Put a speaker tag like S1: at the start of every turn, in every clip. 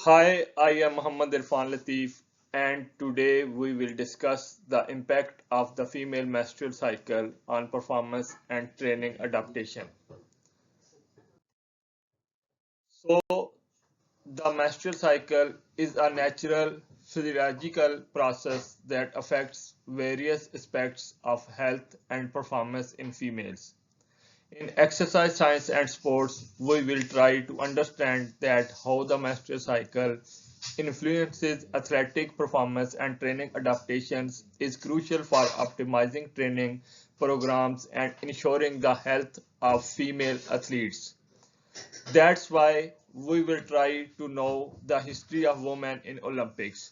S1: Hi, I am Muhammad Irfan Latif, and today we will discuss the impact of the female menstrual cycle on performance and training adaptation. So, the menstrual cycle is a natural physiological process that affects various aspects of health and performance in females. In exercise science and sports, we will try to understand that how the menstrual cycle influences athletic performance and training adaptations is crucial for optimizing training programs and ensuring the health of female athletes. That's why we will try to know the history of women in Olympics.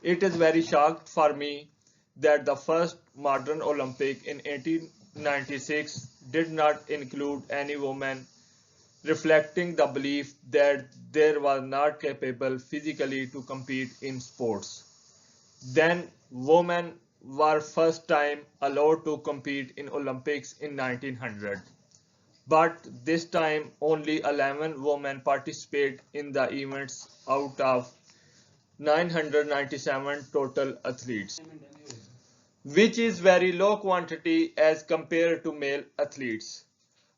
S1: It is very shocked for me that the first modern Olympic in 1896 did not include any woman, reflecting the belief that they were not capable physically to compete in sports. Then women were first time allowed to compete in Olympics in 1900. But this time only 11 women participate in the events out of 997 total athletes, which is very low quantity as compared to male athletes.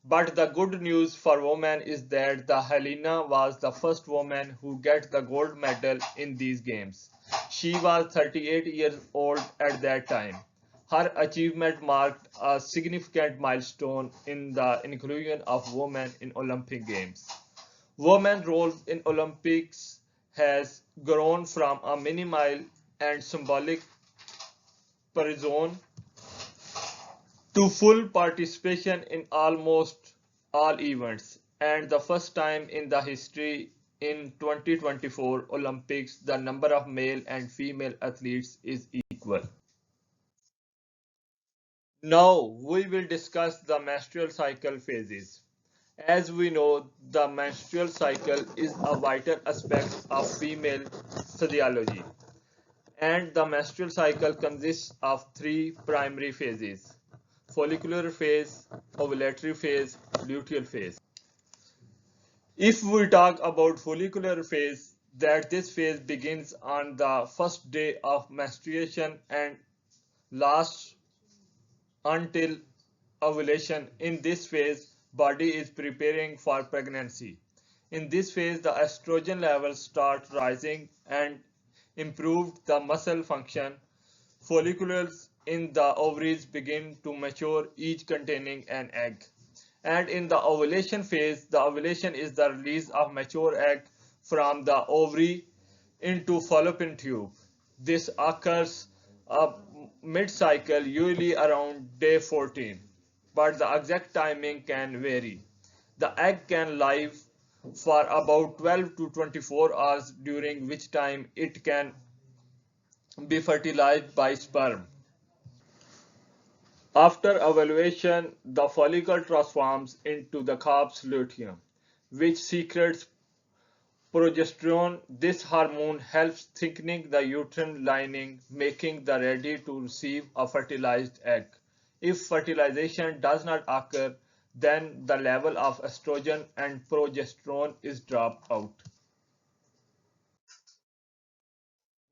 S1: But the good news for women is that the Helena was the first woman who got the gold medal in these games. She was 38 years old at that time. Her achievement marked a significant milestone in the inclusion of women in Olympic Games. Women's role in Olympics has grown from a minimal and symbolic person to full participation in almost all events, and the first time in the history in 2024 Olympics the number of male and female athletes is equal. Now we will discuss the menstrual cycle phases. As we know, the menstrual cycle is a vital aspect of female physiology, and the menstrual cycle consists of three primary phases: follicular phase, ovulatory phase, luteal phase. If we talk about follicular phase, that this phase begins on the first day of menstruation and lasts until ovulation. In this phase, body is preparing for pregnancy. In this phase, the estrogen levels start rising and improve the muscle function. Follicles in the ovaries begin to mature, each containing an egg. And in the ovulation phase, the ovulation is the release of mature egg from the ovary into fallopian tube. This occurs mid-cycle, usually around day 14, but the exact timing can vary. The egg can live for about 12 to 24 hours, during which time it can be fertilized by sperm. After ovulation, the follicle transforms into the calf's luteum, which secretes progesterone. This hormone helps thickening the uterine lining, making the ready to receive a fertilized egg. If fertilization does not occur, then the level of estrogen and progesterone is dropped out.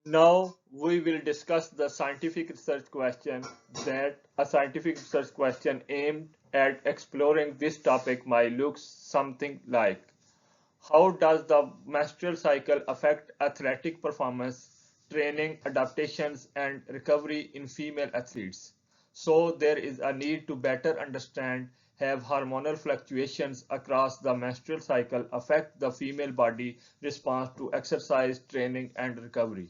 S1: Now we will discuss the scientific research question. That a scientific research question aimed at exploring this topic might look something like: how does the menstrual cycle affect athletic performance, training, adaptations, and recovery in female athletes? So there is a need to better understand have hormonal fluctuations across the menstrual cycle affect the female body response to exercise, training, and recovery.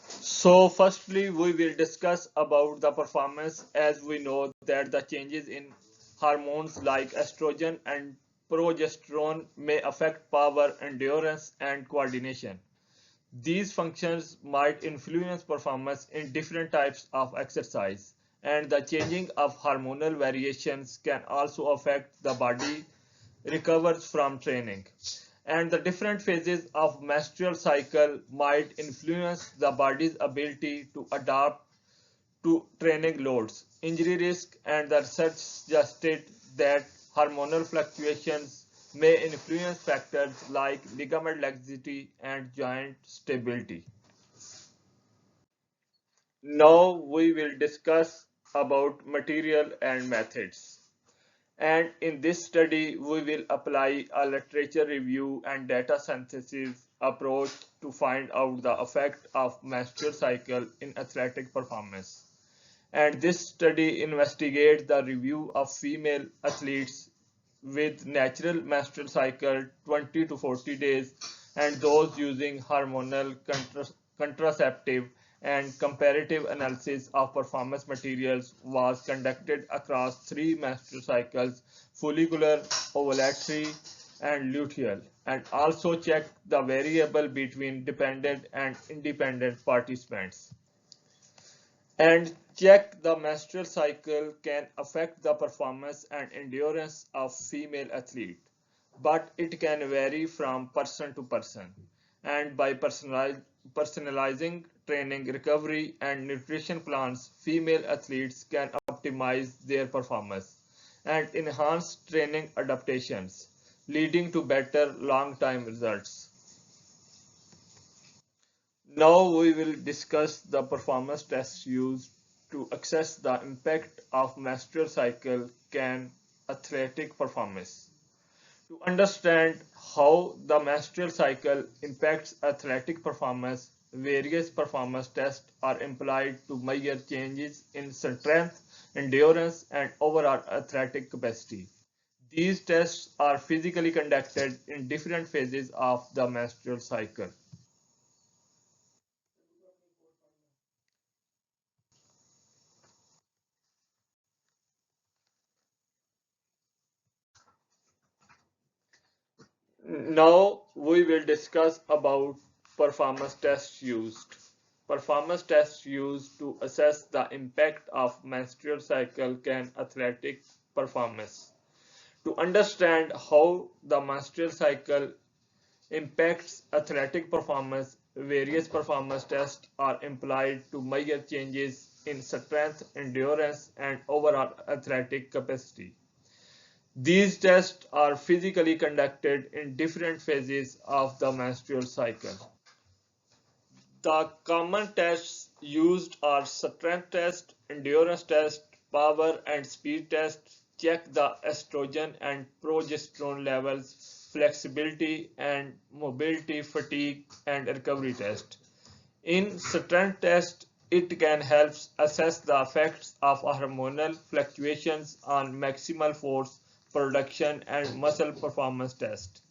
S1: So firstly, we will discuss about the performance. As we know that the changes in hormones like estrogen and progesterone may affect power, endurance, and coordination. These functions might influence performance in different types of exercise, and the changing of hormonal variations can also affect the body recovers from training. And the different phases of menstrual cycle might influence the body's ability to adapt to training loads, injury risk, and the research suggested that hormonal fluctuations may influence factors like ligament laxity and joint stability. Now we will discuss about material and methods. And in this study, we will apply a literature review and data synthesis approach to find out the effect of menstrual cycle in athletic performance. And this study investigates the review of female athletes with natural menstrual cycle 20 to 40 days and those using hormonal contraceptive, and comparative analysis of performance materials was conducted across three menstrual cycles: follicular, ovulatory, and luteal, and also checked the variable between dependent and independent participants. And check the menstrual cycle can affect the performance and endurance of female athlete, but it can vary from person to person. And by personalizing training, recovery, and nutrition plans, female athletes can optimize their performance and enhance training adaptations, leading to better long-term results. Now we will discuss the performance tests used to assess the impact of menstrual cycle can athletic performance. To understand how the menstrual cycle impacts athletic performance, various performance tests are employed to measure changes in strength, endurance, and overall athletic capacity. These tests are physically conducted in different phases of the menstrual cycle. Now we will discuss about performance tests used. Performance tests used to assess the impact of menstrual cycle can athletic performance. To understand how the menstrual cycle impacts athletic performance, various performance tests are employed to measure changes in strength, endurance, and overall athletic capacity. These tests are physically conducted in different phases of the menstrual cycle. The common tests used are strength test, endurance test, power and speed test, check the estrogen and progesterone levels, flexibility and mobility, fatigue, and recovery test. In strength test, it can help assess the effects of hormonal fluctuations on maximal force production and muscle performance test.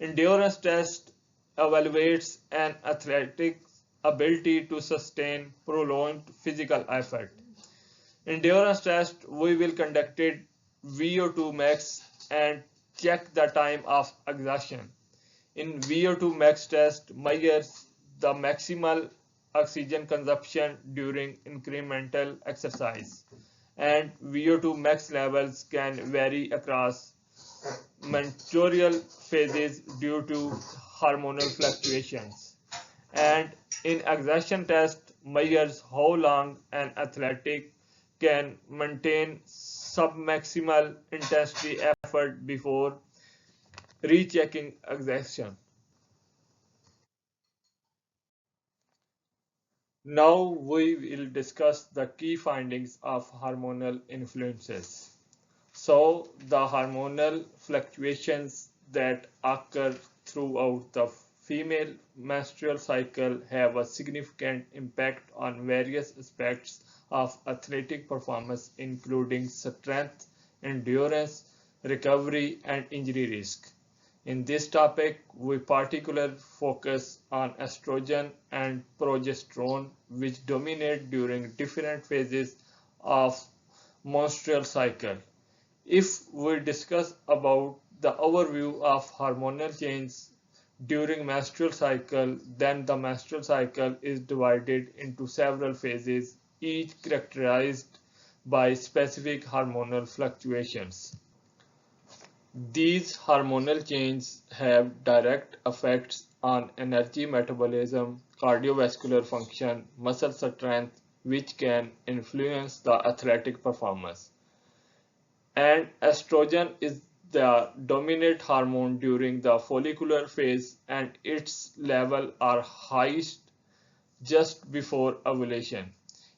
S1: Endurance test evaluates an athlete's ability to sustain prolonged physical effort. Endurance test we will conduct it VO2 max and check the time of exhaustion. In VO2 max test measures the maximal oxygen consumption during incremental exercise, and VO2 max levels can vary across menstrual phases due to hormonal fluctuations. And in exhaustion test measures how long an athletic can maintain submaximal intensity effort before rechecking exhaustion. Now we will discuss the key findings of hormonal influences. So the hormonal fluctuations that occur throughout the female menstrual cycle have a significant impact on various aspects of athletic performance, including strength, endurance, recovery, and injury risk. In this topic, we particularly focus on estrogen and progesterone, which dominate during different phases of menstrual cycle. If we discuss about the overview of hormonal change during menstrual cycle, then the menstrual cycle is divided into several phases, each characterized by specific hormonal fluctuations. These hormonal changes have direct effects on energy metabolism, cardiovascular function, muscle strength, which can influence the athletic performance. And estrogen is the dominant hormone during the follicular phase and its level are highest just before ovulation.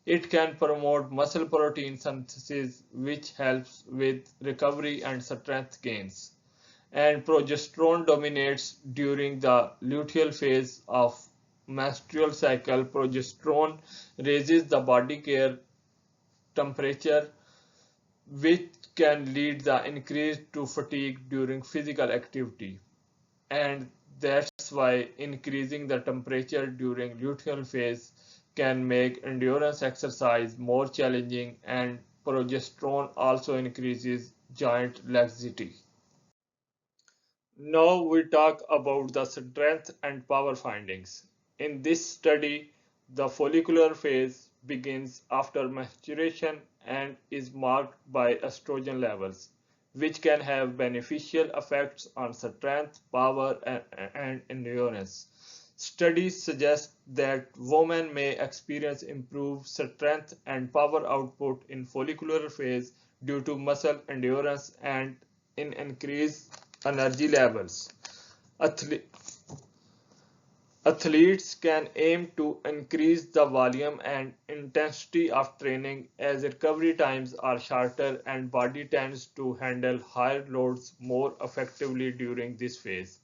S1: It can promote muscle protein synthesis, which helps with recovery and strength gains. And progesterone dominates during the luteal phase of menstrual cycle. Progesterone raises the body care temperature, which can lead the increase to fatigue during physical activity. And that's why increasing the temperature during luteal phase can make endurance exercise more challenging, and progesterone also increases joint laxity. Now we talk about the strength and power findings. In this study, the follicular phase begins after menstruation and is marked by estrogen levels, which can have beneficial effects on strength, power, and endurance. Studies suggest that women may experience improved strength and power output in follicular phase due to muscle endurance and in increased energy levels. Athle- Athletes can aim to increase the volume and intensity of training as recovery times are shorter and body tends to handle higher loads more effectively during this phase.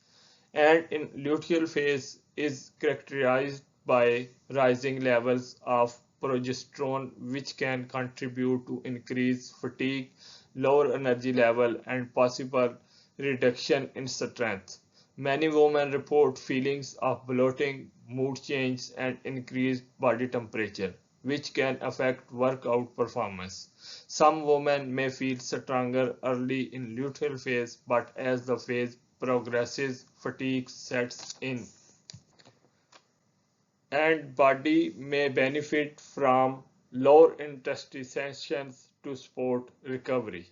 S1: And in luteal phase is characterized by rising levels of progesterone, which can contribute to increased fatigue, lower energy level, and possible reduction in strength. Many women report feelings of bloating, mood change, and increased body temperature, which can affect workout performance. Some women may feel stronger early in luteal phase, but as the phase progresses, fatigue sets in, and body may benefit from lower intensity sessions to support recovery.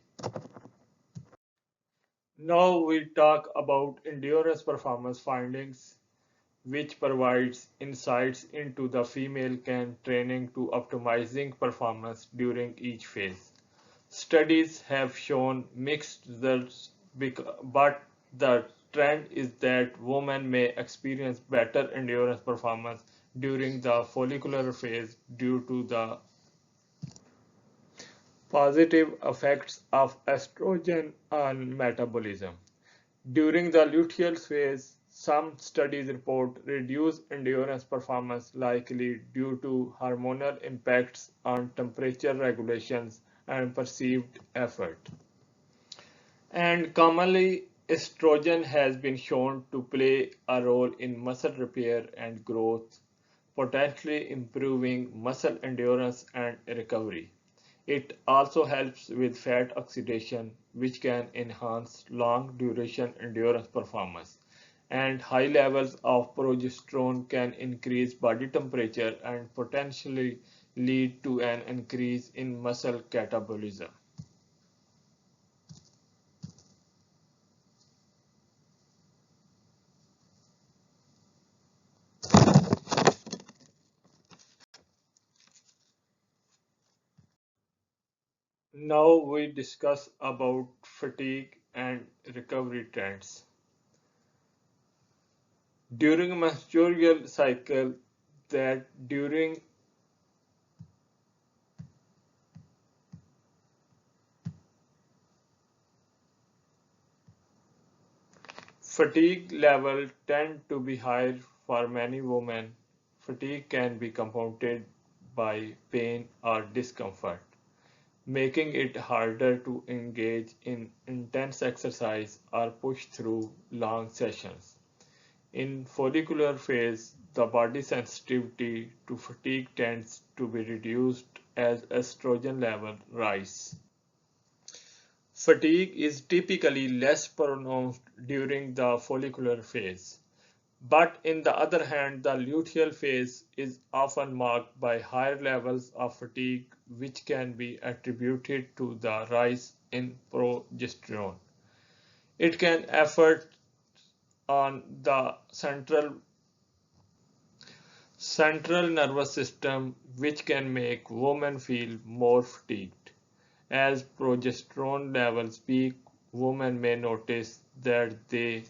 S1: Now we talk about endurance performance findings, which provides insights into the female can training to optimizing performance during each phase. Studies have shown mixed results, but the trend is that women may experience better endurance performance during the follicular phase due to the positive effects of estrogen on metabolism. During the luteal phase, some studies report reduced endurance performance likely due to hormonal impacts on temperature regulations and perceived effort. And commonly, estrogen has been shown to play a role in muscle repair and growth, potentially improving muscle endurance and recovery. It also helps with fat oxidation, which can enhance long duration endurance performance. And high levels of progesterone can increase body temperature and potentially lead to an increase in muscle catabolism. Now we discuss about fatigue and recovery trends. During menstrual cycle, that during fatigue level tend to be higher for many women. Fatigue can be compounded by pain or discomfort, making it harder to engage in intense exercise or push through long sessions. In follicular phase, the body sensitivity to fatigue tends to be reduced as estrogen levels rise. Fatigue is typically less pronounced during the follicular phase, but in the other hand, the luteal phase is often marked by higher levels of fatigue, which can be attributed to the rise in progesterone. It can affect on the central nervous system, which can make women feel more fatigued. As progesterone levels peak, women may notice that they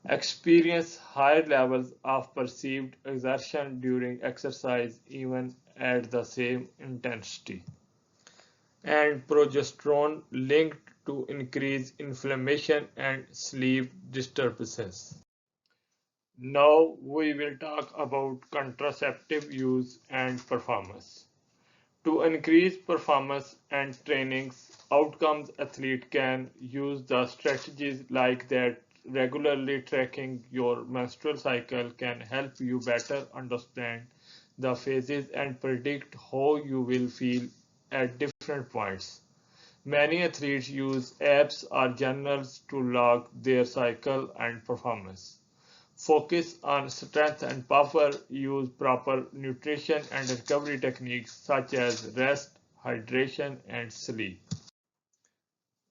S1: experience higher levels of perceived exertion during exercise even at the same intensity, and progesterone linked to increased inflammation and sleep disturbances. Now we will talk about contraceptive use and performance. To increase performance and training's outcomes, athlete can use the strategies like that. Regularly tracking your menstrual cycle can help you better understand the phases and predict how you will feel at different points. Many athletes use apps or journals to log their cycle and performance. Focus on strength and power, use proper nutrition and recovery techniques such as rest, hydration, and sleep.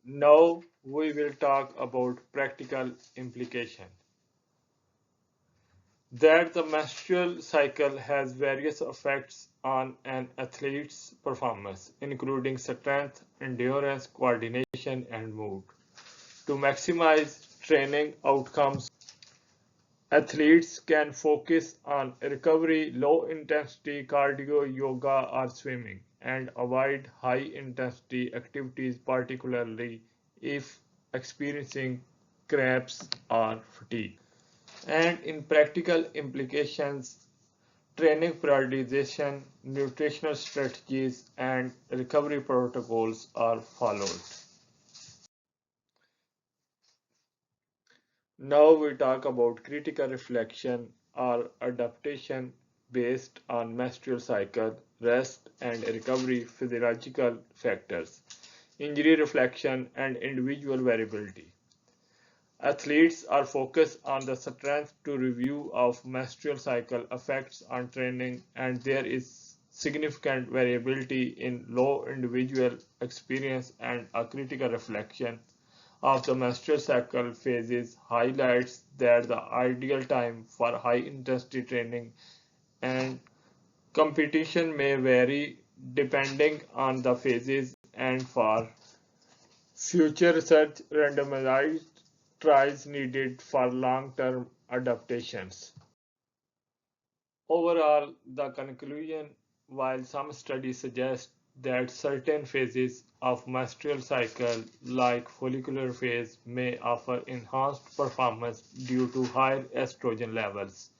S1: Now we will talk about practical implication. That the menstrual cycle has various effects on an athlete's performance, including strength, endurance, coordination, and mood. To maximize training outcomes, athletes can focus on recovery, low-intensity cardio, yoga, or swimming, and avoid high-intensity activities, particularly if experiencing cramps or fatigue. And in practical implications, training prioritization, nutritional strategies, and recovery protocols are followed. Now we talk about critical reflection or adaptation based on menstrual cycle, rest and recovery physiological factors, injury reflection and individual variability. Athletes are focused on the strength to review of menstrual cycle effects on training, and there is significant variability in low individual experience, and a critical reflection of the menstrual cycle phases highlights that the ideal time for high intensity training and competition may vary depending on the phases, and for future research randomized trials needed for long-term adaptations. Overall, the conclusion, while some studies suggest that certain phases of menstrual cycle like follicular phase may offer enhanced performance due to higher estrogen levels,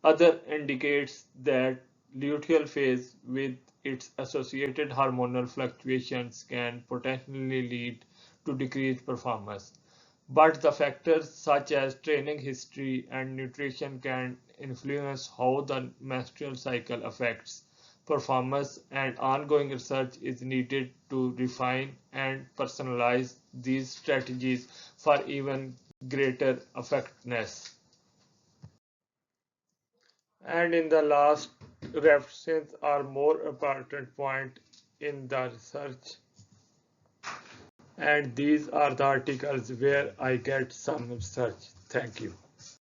S1: other indicates that luteal phase with its associated hormonal fluctuations can potentially lead to decreased performance. But the factors such as training history and nutrition can influence how the menstrual cycle affects performance, and ongoing research is needed to refine and personalize these strategies for even greater effectiveness. And in the last, references are more important point in the research, and these are the articles where I get some research. Thank you.